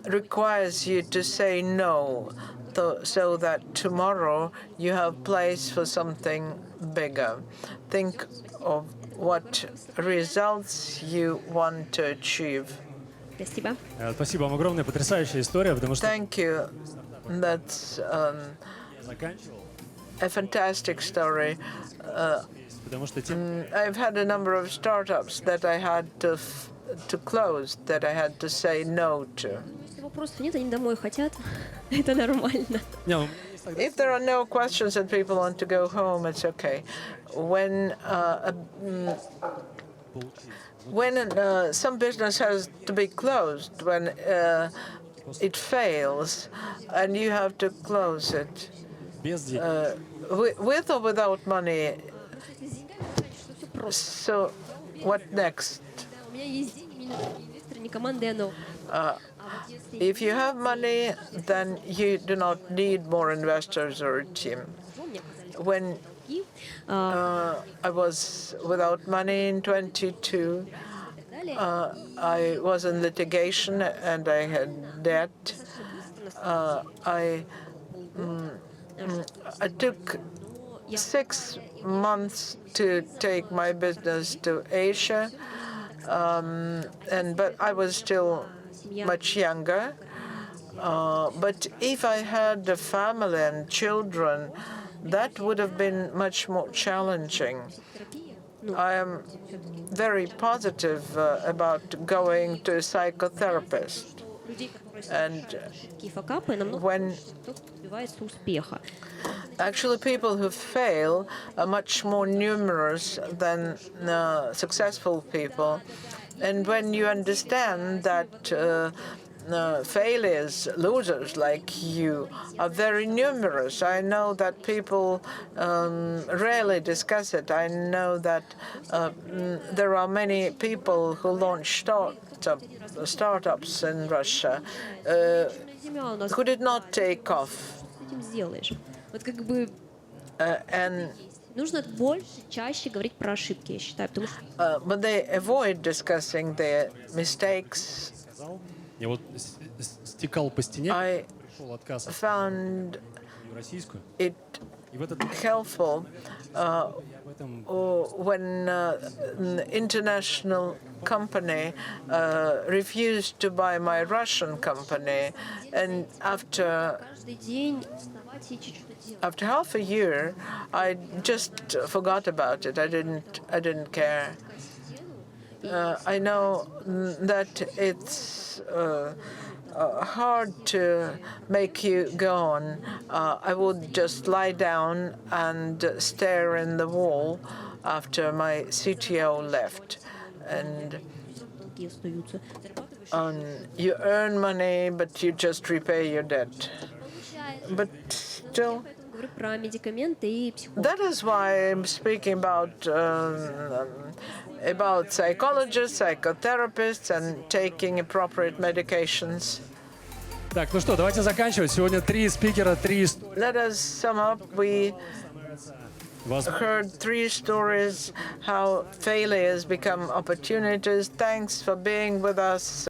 requires you to say no, so that tomorrow you have place for something bigger? Think of what results you want to achieve. Спасибо. Спасибо вам огромное, потрясающая история, потому что Thank you. That's a fantastic story. потому что I've had a number of startups that I had to close, that I had to say no to. Если вопросов нет, они домой хотят. Это нормально. If there are no questions and people want to go home, it's okay. When some business has to be closed, when it fails, and you have to close it, with or without money. So, what next? У меня есть деньги, мне нужны инвесторы, не команда А. If you have money, then you do not need more investors or a team. When I was without money in 22, I was in litigation and I had debt. I took 6 months to take my business to Asia, but I was still much younger. But if I had a family and children, that would have been much more challenging. I am very positive about going to a psychotherapist. And when actually people who fail are much more numerous than successful people. And when you understand that failures, losers like you, are very numerous. I know that people rarely discuss it. I know that there are many people who launch startups in Russia who did not take off. And нужно больше, чаще говорить про ошибки, я считаю, потому что but they avoid discussing their mistakes. Я вот стекал по стене, I пришел отказ found российскую, it и в этот helpful when an international company refused to buy my Russian company, and after каждый день вставать и что-то делать. after half a year, I just forgot about it. I didn't care. I know that it's hard to make you go on. I would just lie down and stare in the wall after my CTO left. And you earn money, but you just repay your debt. But still, Говорю про медикаменты и that is why I'm speaking about psychologists, psychotherapists, and taking appropriate medications. Так, ну что, давайте заканчивать. Сегодня 3 спикера, 3 истории. Let us sum up. We heard 3 stories how failures become opportunities. Thanks for being with us.